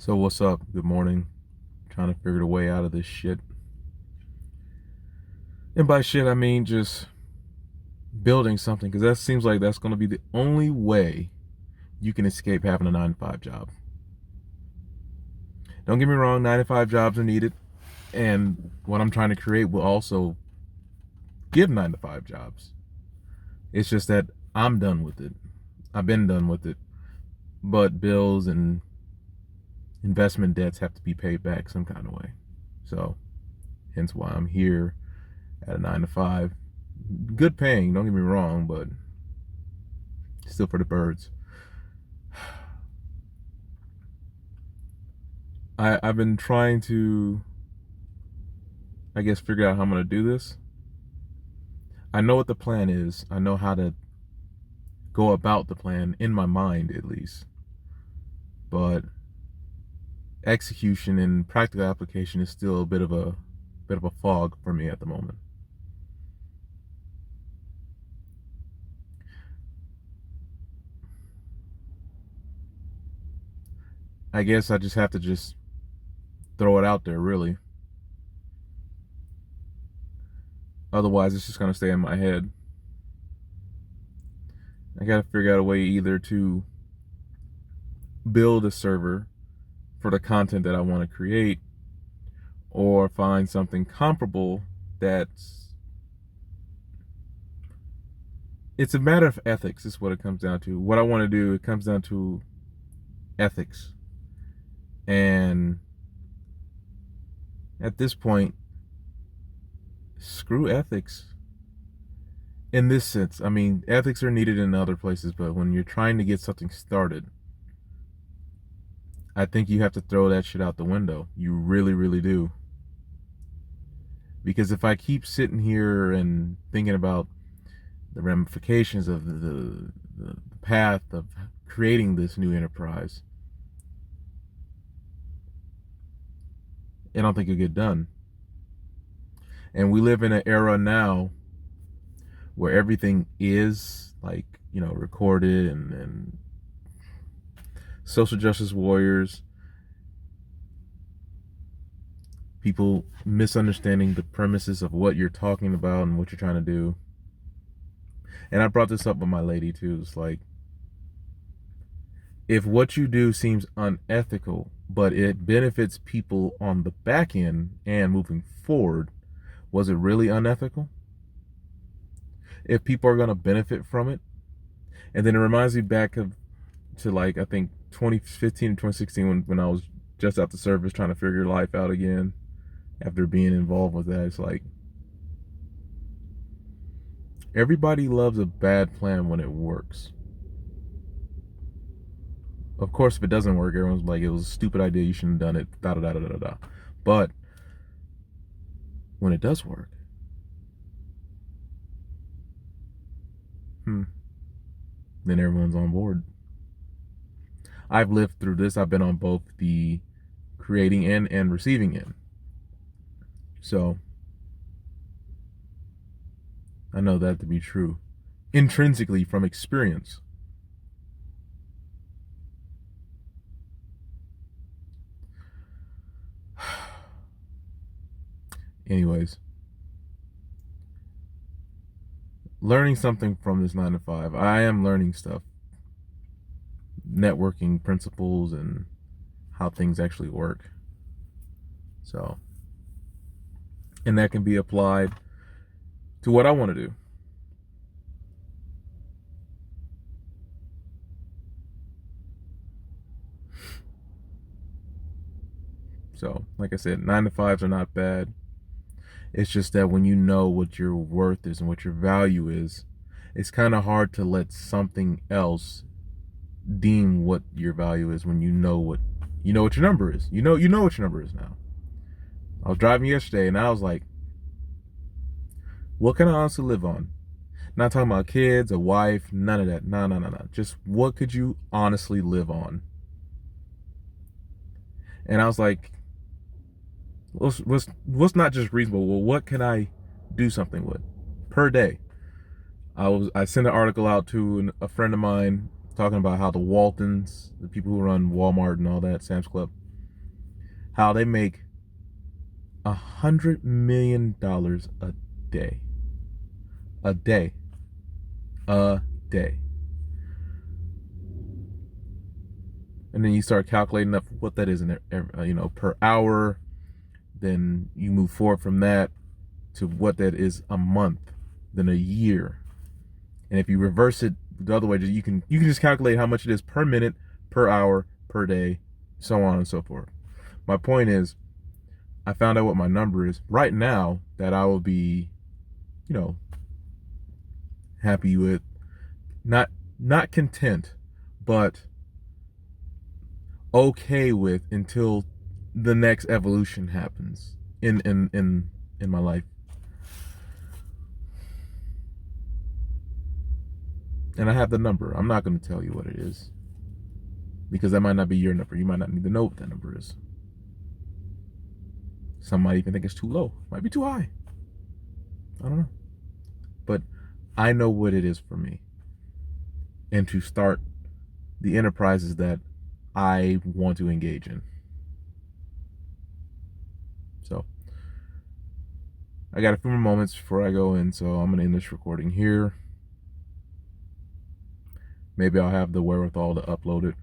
So what's up? Good morning. Trying to figure the way out of this shit. And by shit, I mean just building something, because that seems like that's going to be the only way you can escape having a 9 to 5 job. Don't get me wrong, 9 to 5 jobs are needed, and what I'm trying to create will also give 9 to 5 jobs. It's just that I'm done with it. I've been done with it. But bills and investment debts have to be paid back some kind of way. So, hence why I'm here at a 9 to 5. Good paying, don't get me wrong, but still for the birds. I've been trying to, I guess, figure out how I'm going to do this. I know what the plan is. I know how to go about the plan, in my mind at least. But execution and practical application is still a bit of a fog for me at the moment. I guess I just have to just throw it out there, really. Otherwise, it's just going to stay in my head. I got to figure out a way either to build a server for the content that I want to create, or find something comparable that's, it's a matter of ethics is what it comes down to. What I want to do, it comes down to ethics. And at this point, screw ethics. In this sense, I mean, ethics are needed in other places, but when you're trying to get something started, I think you have to throw that shit out the window. You really, really do. Because if I keep sitting here and thinking about the ramifications of the path of creating this new enterprise, I don't think it'll get done. And we live in an era now where everything is like, recorded, and social justice warriors, people misunderstanding the premises of what you're talking about and what you're trying to do. And I brought this up with my lady too. It's like, if what you do seems unethical, but it benefits people on the back end and moving forward, was it really unethical? If people are going to benefit from it. And then it reminds me back to like, I think 2015 and 2016, when I was just out the service trying to figure life out again after being involved with that. It's like, everybody loves a bad plan when it works. Of course, if it doesn't work, everyone's like, it was a stupid idea, you shouldn't have done it, da da da da da da. But when it does work, then everyone's on board. I've lived through this. I've been on both the creating end and receiving end. So I know that to be true, intrinsically, from experience. Anyways, learning something from this 9 to 5. I am learning stuff, networking principles and how things actually work. So, and that can be applied to what I want to do. So, like I said, 9 to 5s are not bad. It's just that when you know what your worth is and what your value is, it's kind of hard to let something else deem what your value is when you know what your number is. You know what your number is now. I was driving yesterday and I was like, what can I honestly live on? Not talking about kids, a wife, none of that. No, no, no, no. Just what could you honestly live on? And I was like, what's not just reasonable? Well, what can I do something with per day? I sent an article out to a friend of mine talking about how the Waltons, the people who run Walmart and all that, Sam's Club, how they make $100 million a day. A day. A day. And then you start calculating up what that is in per hour. Then you move forward from that to what that is a month, then a year. And if you reverse it the other way, you can just calculate how much it is per minute, per hour, per day, so on and so forth. My point is, I found out what my number is right now that I will be, happy with, not content, but okay with until the next evolution happens in my life. And I have the number. I'm not going to tell you what it is, because that might not be your number. You might not need to know what that number is. Some might even think it's too low. Might be too high. I don't know. But I know what it is for me. And to start the enterprises that I want to engage in. So I got a few more moments before I go in, so I'm going to end this recording here. Maybe I'll have the wherewithal to upload it